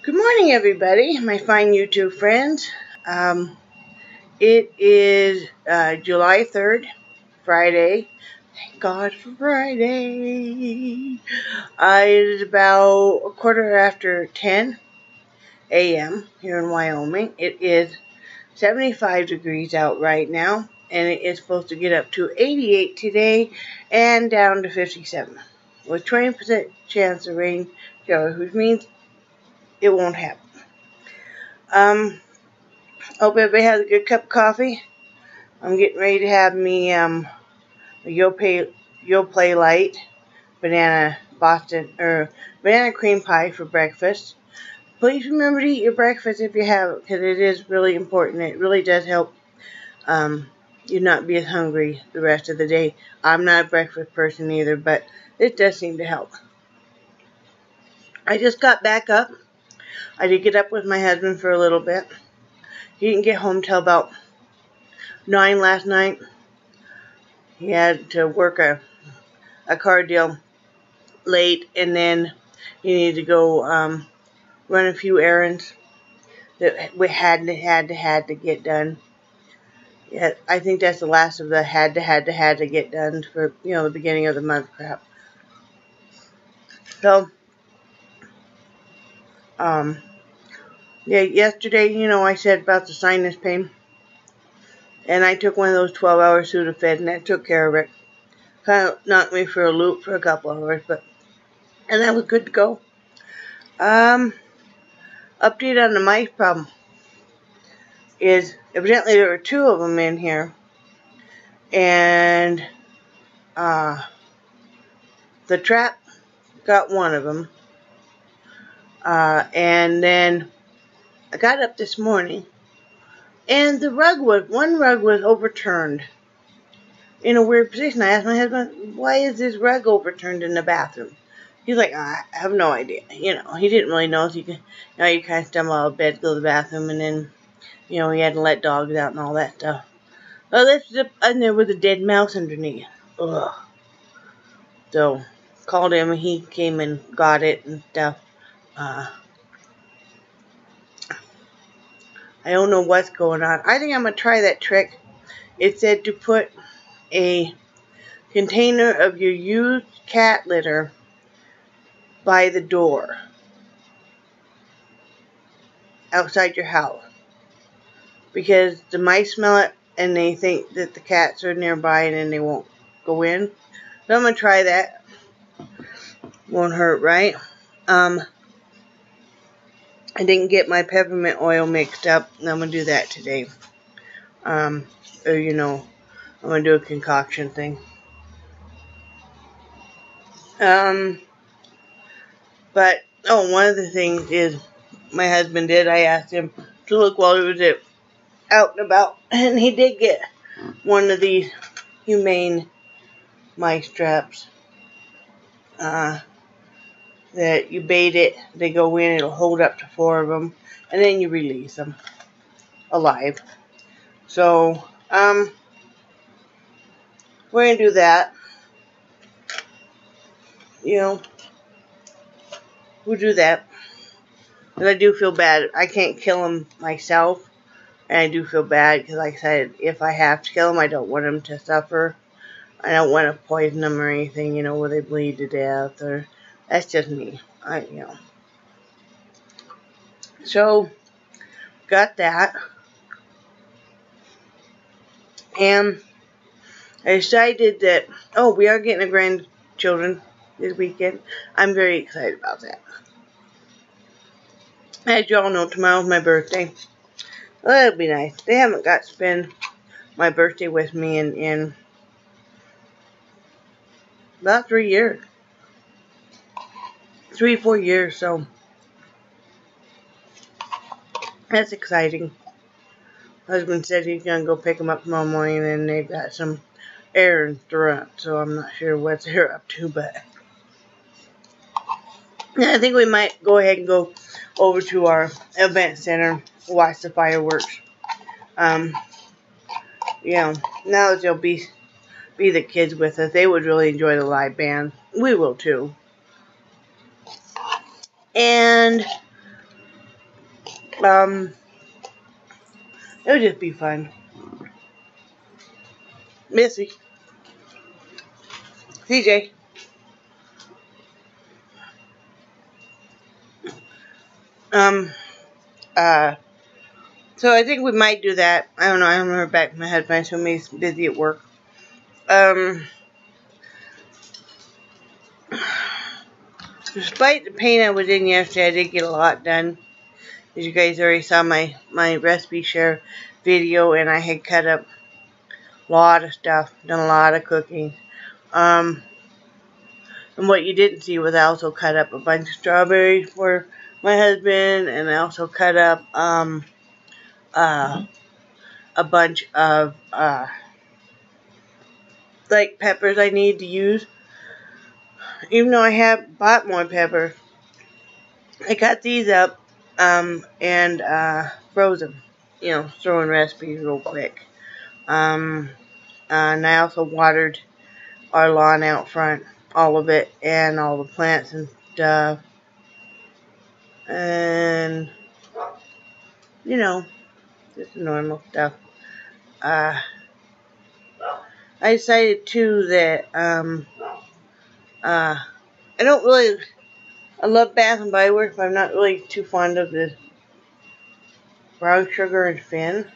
Good morning, everybody, my fine YouTube friends. It is July 3rd, Friday. Thank God for Friday. It is about a quarter after 10 a.m. here in Wyoming. It is 75 degrees out right now, and it is supposed to get up to 88 today and down to 57 with 20% chance of rain showers, which means it won't happen. Hope everybody has a good cup of coffee. I'm getting ready to have me a Yoplait Light banana cream pie for breakfast. Please remember to eat your breakfast if you have it, because it is really important. It really does help you not be as hungry the rest of the day. I'm not a breakfast person either, but it does seem to help. I just got back up. I did get up with my husband for a little bit. He didn't get home till about 9 last night. He had to work a car deal late, and then he needed to go run a few errands that we had to get done. Yeah, I think that's the last of the had to get done for the beginning of the month crap. So yeah, yesterday I said about the sinus pain, and I took one of those 12-hour Sudafed, and that took care of it. Kind of knocked me for a loop for a couple of hours, and that was good to go. Update on the mice problem is evidently there were 2 of them in here, and the trap got one of them, and then I got up this morning, and one rug was overturned in a weird position. I asked my husband, why is this rug overturned in the bathroom? He's like, I have no idea. He didn't really know. So you kind of stumble out of bed, go to the bathroom, and then, he had to let dogs out and all that stuff. I lifted up, and there was a dead mouse underneath. Ugh. So, called him, and he came and got it and stuff. I don't know what's going on. I think I'm going to try that trick. It said to put a container of your used cat litter by the door outside your house, because the mice smell it and they think that the cats are nearby and then they won't go in. So I'm going to try that. Won't hurt, right? I didn't get my peppermint oil mixed up, and I'm going to do that today. I'm going to do a concoction thing. But, one of the things is my husband did, I asked him to look while he was out and about, and he did get one of these humane mice traps. That you bait it, they go in, it'll hold up to 4 of them, and then you release them alive. So, we're going to do that. We'll do that. But I do feel bad. I can't kill them myself, and I do feel bad because, like I said, if I have to kill them, I don't want them to suffer. I don't want to poison them or anything, where they bleed to death, or that's just me. So, got that. And I decided that, we are getting a grandchildren this weekend. I'm very excited about that. As you all know, tomorrow's my birthday. Well, that'll be nice. They haven't got to spend my birthday with me in about 3 years. 3-4 years, so that's exciting. Husband said he's going to go pick them up tomorrow morning, and they've got some errands to run, so I'm not sure what they're up to, but I think we might go ahead and go over to our event center, watch the fireworks. Now that they'll be the kids with us, they would really enjoy the live band. We will too. And It would just be fun. Missy. CJ. So I think we might do that. I don't know. I haven't heard back from my husband, so he's busy at work. Despite the pain I was in yesterday, I did get a lot done. As you guys already saw my recipe share video, and I had cut up a lot of stuff, done a lot of cooking. And what you didn't see was I also cut up a bunch of strawberries for my husband, and I also cut up a bunch of like peppers I need to use. Even though I have bought more pepper, I cut these up and froze them. You know, throwing recipes real quick. And I also watered our lawn out front, all of it, and all the plants and stuff. And, you know, just normal stuff. I decided too that I don't really. I love Bath and Body Works, but I'm not really too fond of the brown sugar and Finn.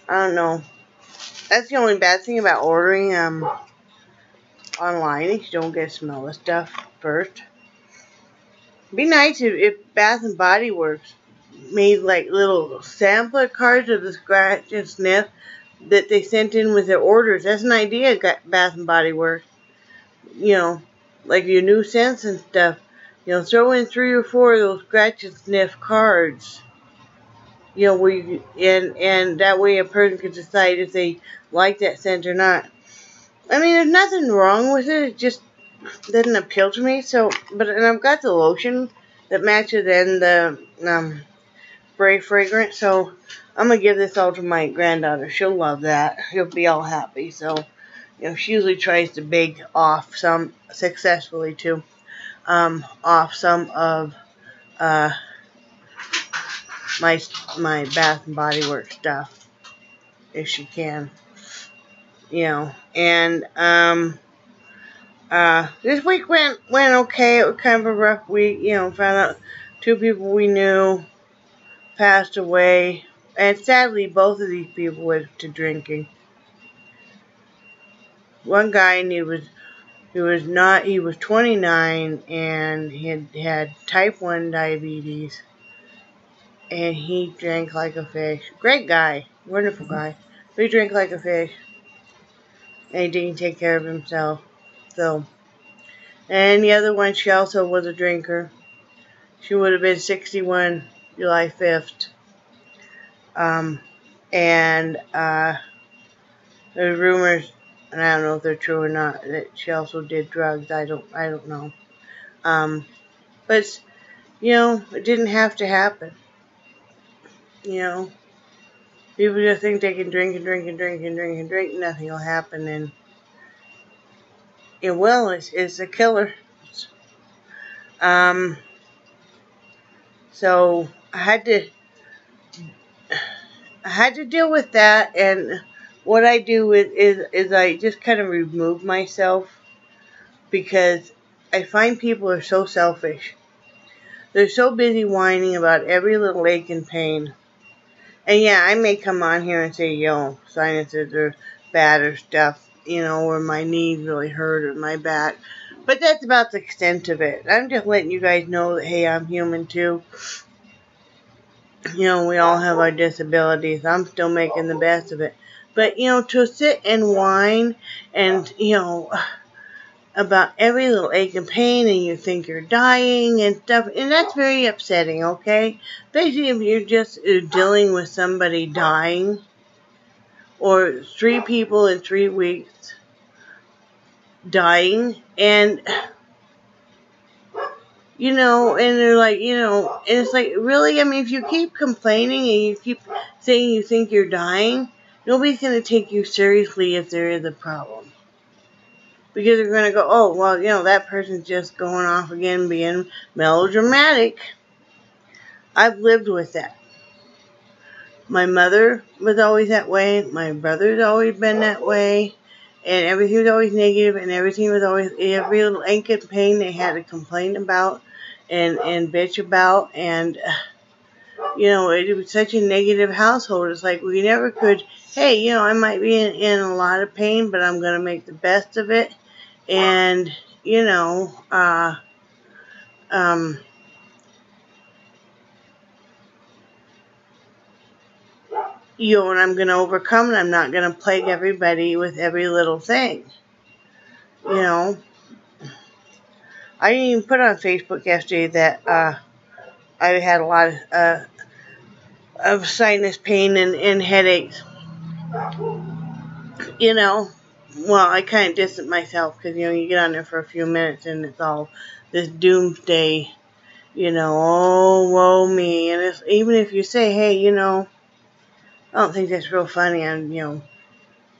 I don't know. That's the only bad thing about ordering online. You don't get to smell the stuff first. It'd be nice if Bath and Body Works made like little sampler cards of the scratch and sniff that they sent in with their orders. That's an idea, Bath and Body Works. You know, like your new scents and stuff. You know, throw in 3 or 4 of those scratch and sniff cards. You know, where you, and that way a person can decide if they like that scent or not. I mean, there's nothing wrong with it. It just doesn't appeal to me. So, and I've got the lotion that matches and the spray fragrance. So I'm gonna give this all to my granddaughter. She'll love that. She'll be all happy. So, you know, she usually tries to bake off some successfully too. Off some of my Bath and Body Works stuff, if she can, you know. And this week went okay. It was kind of a rough week, you know. Found out 2 people we knew passed away, and sadly, both of these people went to drinking. One guy, and he was 29, and he had type 1 diabetes, and he drank like a fish. Great guy, wonderful guy, but he drank like a fish, and he didn't take care of himself. So, and the other one, she also was a drinker. She would have been 61 July 5th. And there's rumors, and I don't know if they're true or not, that she also did drugs. I don't know. But, you know, it didn't have to happen. You know, people just think they can drink and drink and drink and drink and drink. Nothing will happen, and it will. It's a killer. So I had to deal with that, and what I do is I just kind of remove myself, because I find people are so selfish. They're so busy whining about every little ache and pain. And yeah, I may come on here and say, yo, sinuses are bad or stuff, you know, or my knees really hurt or my back. But that's about the extent of it. I'm just letting you guys know that, hey, I'm human too. You know, we all have our disabilities. I'm still making the best of it. But, you know, to sit and whine and, you know, about every little ache and pain, and you think you're dying and stuff, and that's very upsetting, okay? Basically, if you're just dealing with somebody dying, or 3 people in 3 weeks dying, and, you know, and they're like, you know, and it's like, really? I mean, if you keep complaining and you keep saying you think you're dying, nobody's going to take you seriously if there is a problem. Because they're going to go, oh, well, you know, that person's just going off again being melodramatic. I've lived with that. My mother was always that way. My brother's always been that way. And everything was always negative, and everything was always, every little ache and pain they had to complain about and bitch about. And, it was such a negative household. It's like we never could, hey, I might be in a lot of pain, but I'm going to make the best of it. And, and I'm going to overcome it. I'm not going to plague everybody with every little thing. I didn't even put on Facebook yesterday that I had a lot of sinus pain and headaches. Well, I kind of distanced myself because, you get on there for a few minutes and it's all this doomsday, oh, woe me. And it's, even if you say, hey, I don't think that's real funny. I'm,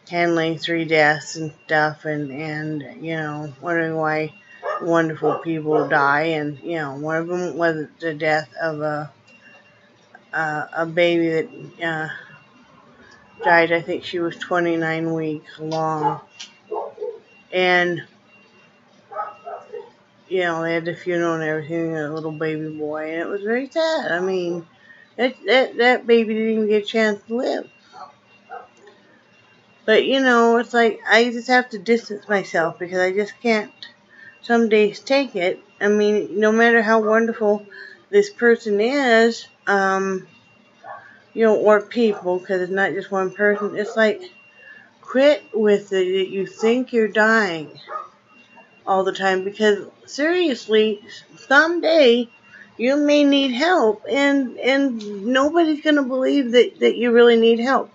handling 3 deaths and stuff and wondering why wonderful people die. And, one of them was the death of a baby that died. I think she was 29 weeks long. And, they had the funeral and everything, a little baby boy. And it was very sad. I mean, that baby didn't even get a chance to live. But, it's like I just have to distance myself because I just can't some days take it. I mean, no matter how wonderful this person is, or people, because it's not just one person, it's like, quit with it that you think you're dying all the time, because seriously, someday you may need help, and nobody's going to believe that you really need help.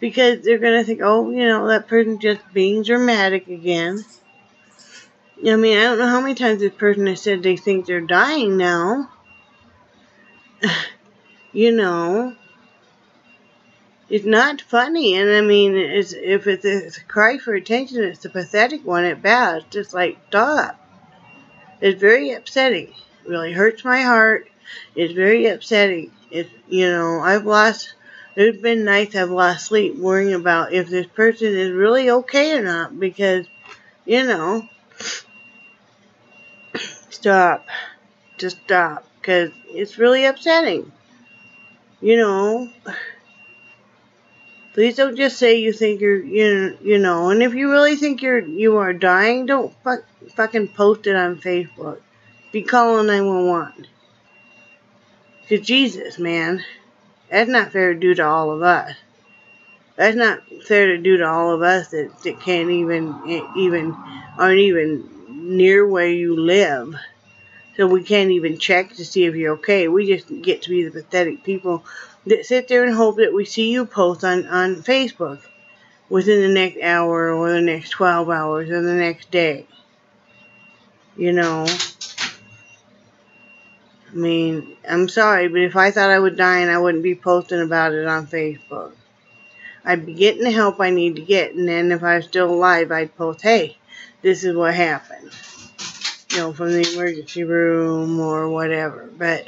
Because they're going to think, oh, that person's just being dramatic again. I mean, I don't know how many times this person has said they think they're dying now. It's not funny. And I mean, if it's a cry for attention, it's a pathetic one at best. Just like, stop. It's very upsetting. It really hurts my heart. It's very upsetting. There's been nights I've lost sleep worrying about if this person is really okay or not, because, stop. Just stop, because it's really upsetting. Please don't just say you think you're, and if you really think you are dying, don't fucking post it on Facebook. Be calling 911. Because Jesus, man, that's not fair to do to all of us. That's not fair to do to all of us that can't aren't even near where you live. So we can't even check to see if you're okay. We just get to be the pathetic people that sit there and hope that we see you post on Facebook within the next hour or the next 12 hours or the next day. I mean, I'm sorry, but if I thought I was dying, I wouldn't be posting about it on Facebook. I'd be getting the help I need to get, and then if I was still alive, I'd post, hey, this is what happened. From the emergency room or whatever. But,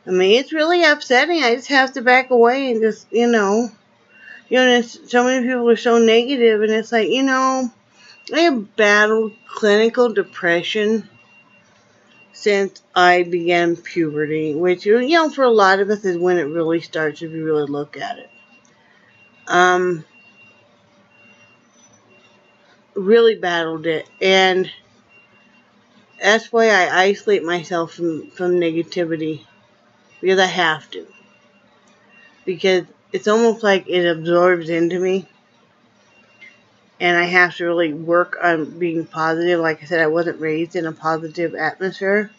I mean, it's really upsetting. I just have to back away and just, so many people are so negative, and it's like, I have battled clinical depression since I began puberty, which, for a lot of us is when it really starts if you really look at it. Really battled it, and that's why I isolate myself from negativity, because I have to. Because it's almost like it absorbs into me, and I have to really work on being positive. Like I said, I wasn't raised in a positive atmosphere.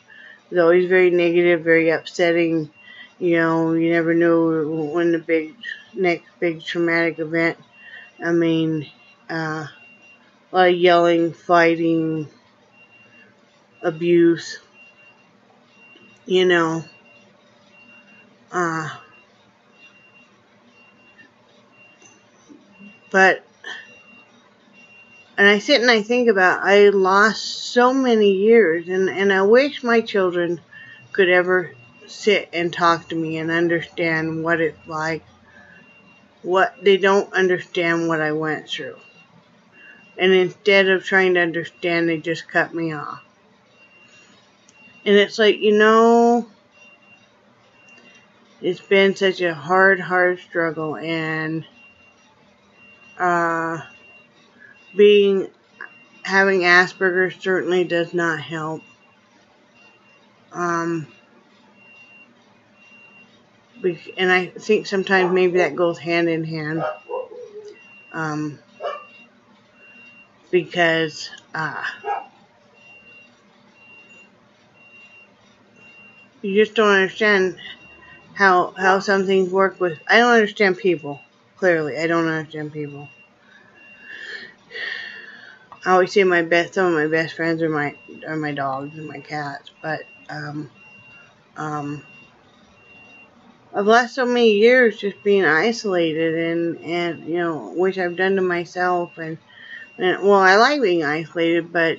It was always very negative, very upsetting. You never knew when the next big traumatic event. I mean, a lot of yelling, fighting, abuse, but, and I sit and I think about, I lost so many years, and I wish my children could ever sit and talk to me and understand what it's like. They don't understand what I went through. And instead of trying to understand, they just cut me off. And it's like, it's been such a hard struggle, and having Asperger's certainly does not help. And I think sometimes maybe that goes hand in hand. Because you just don't understand how some things work with. I don't understand people. Clearly, I don't understand people. I always say some of my best friends are my dogs and my cats, but I've lost so many years just being isolated, and which I've done to myself, and well, I like being isolated, but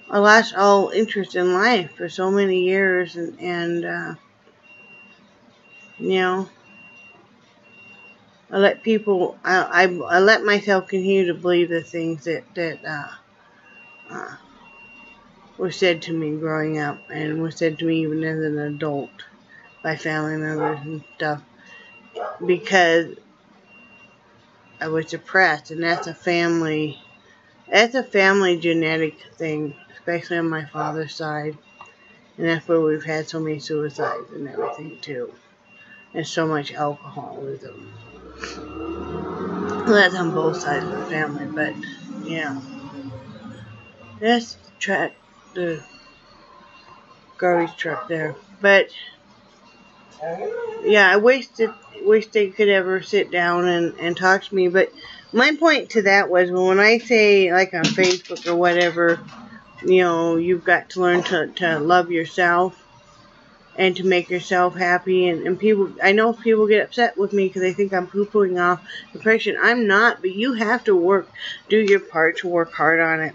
I lost all interest in life for so many years, and I let people, I let myself continue to believe the things that were said to me growing up, and were said to me even as an adult by family members and stuff, because I was depressed, and that's a family genetic thing, especially on my father's side, and that's where we've had so many suicides and everything too, and so much alcoholism. Well, that's on both sides of the family, but yeah, that's the garbage truck there. But yeah, I wish they could ever sit down and talk to me. But my point to that was, when I say, like on Facebook or whatever, you've got to learn to love yourself and to make yourself happy. And people, I know people get upset with me because they think I'm poo-pooing off depression. I'm not, but you have to do your part to work hard on it.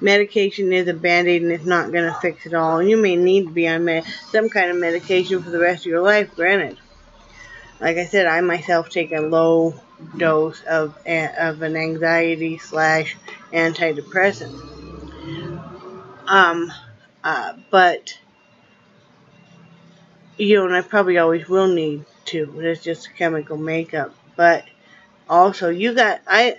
Medication is a band-aid, and it's not going to fix it all. You may need to be on some kind of medication for the rest of your life, granted. Like I said, I myself take a low dose of an anxiety / antidepressant. But and I probably always will need to. It's just chemical makeup. But also, I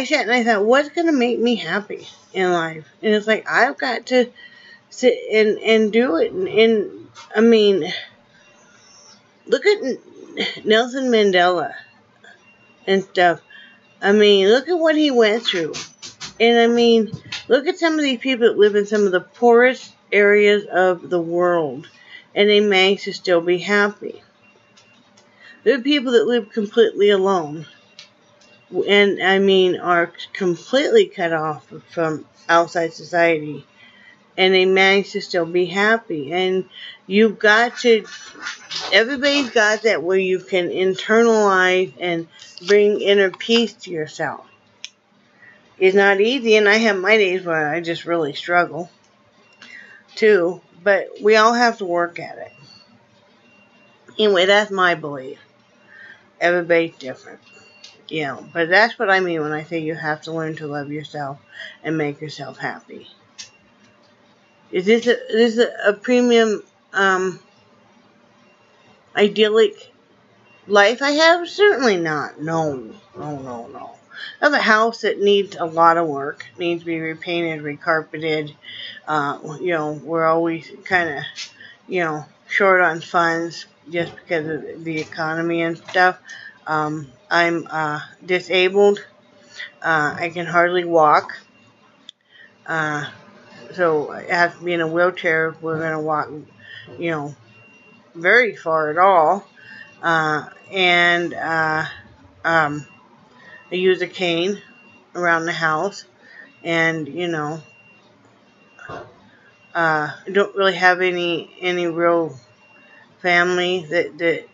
sat and I thought, what's going to make me happy in life? And it's like, I've got to sit and do it. And I mean, look at Nelson Mandela and stuff. I mean, look at what he went through. And I mean, look at some of these people that live in some of the poorest areas of the world, and they manage to still be happy. There are people that live completely alone, and I mean, are completely cut off from outside society, and they manage to still be happy. And everybody's got that, where you can internalize and bring inner peace to yourself. It's not easy, and I have my days where I just really struggle too, but we all have to work at it. Anyway, that's my belief. Everybody's different, but that's what I mean when I say you have to learn to love yourself and make yourself happy. Is this a premium idyllic life I have? Certainly not. No. I have a house that needs a lot of work. It needs to be repainted, recarpeted. We're always kind of, short on funds just because of the economy and stuff. I'm disabled. I can hardly walk. So I have to be in a wheelchair if we're going to walk, very far at all. I use a cane around the house, and I don't really have any real family that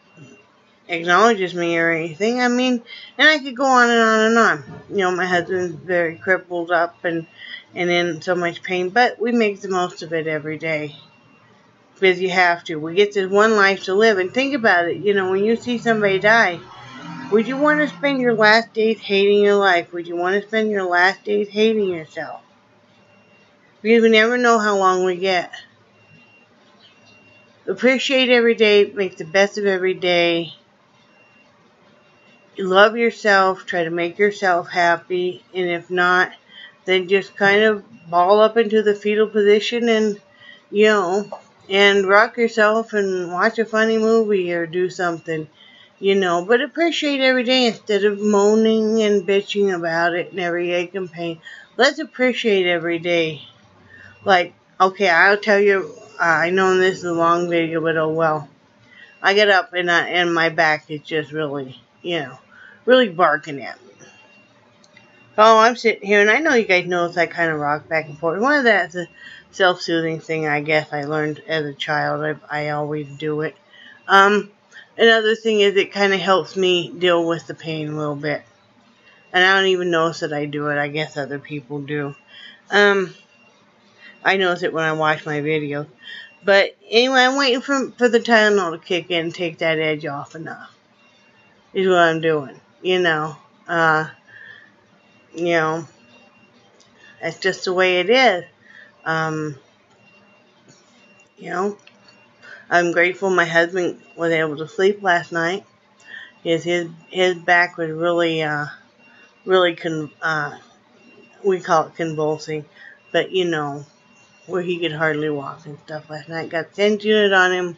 acknowledges me or anything. I mean, and I could go on and on and on. You know, my husband's very crippled up and in so much pain, but we make the most of it every day. Because you have to. We get this one life to live. And think about it, you know, when you see somebody die, would you want to spend your last days hating your life? Would you want to spend your last days hating yourself? Because we never know how long we get. Appreciate every day. Make the best of every day. Love yourself. Try to make yourself happy. And if not, then just kind of ball up into the fetal position and, you know, and rock yourself and watch a funny movie or do something, you know. But appreciate every day instead of moaning and bitching about it and every ache and pain. Let's appreciate every day. Like, okay, I'll tell you, I know this is a long video, but oh well. I get up and my back is just really, you know, really barking at me. Oh, I'm sitting here, and I know you guys notice I kind of rock back and forth. One of that's a self-soothing thing, I guess I learned as a child. I always do it. Another thing is it kind of helps me deal with the pain a little bit. And I don't even notice that I do it. I guess other people do. I notice it when I watch my videos. But anyway, I'm waiting for the Tylenol to kick in and take that edge off enough. Is what I'm doing. You know, that's just the way it is. You know, I'm grateful my husband was able to sleep last night. His back was really, we call it convulsing, but you know, where he could hardly walk and stuff last night. Got the 10th unit on him,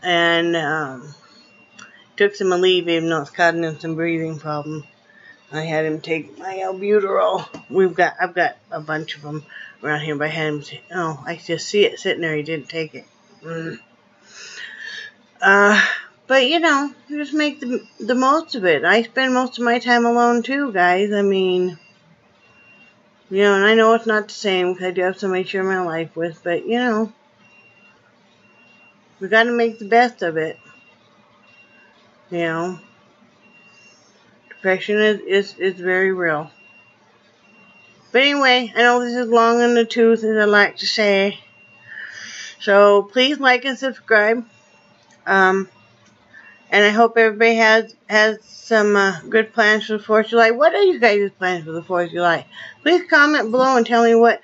and took some Aleve, even though it's causing him some breathing problems. I had him take my albuterol. I've got a bunch of them around here, but I had him say, oh, I just see it sitting there. He didn't take it. But you know, just make the most of it. I spend most of my time alone too, guys. I mean, you know, and I know it's not the same because I do have somebody to share my life with, but you know, we got to make the best of it. You know, depression is very real. But anyway, I know this is long in the tooth, as I like to say. So please like and subscribe. And I hope everybody has some good plans for the 4th of July. What are you guys' plans for the 4th of July? Please comment below and tell me what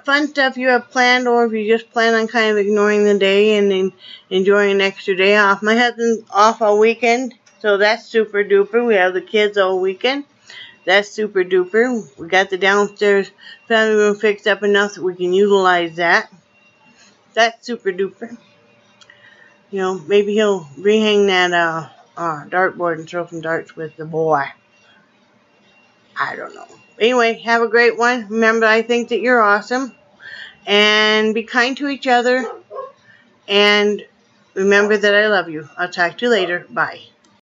fun stuff you have planned, or if you just plan on kind of ignoring the day and then enjoying an extra day off. My husband's off all weekend, so that's super duper. We have the kids all weekend. That's super duper. We got the downstairs family room fixed up enough that we can utilize that. That's super duper. You know, maybe he'll rehang that dartboard and throw some darts with the boy. I don't know. Anyway, have a great one. Remember, I think that you're awesome. And be kind to each other. And remember that I love you. I'll talk to you later. Bye.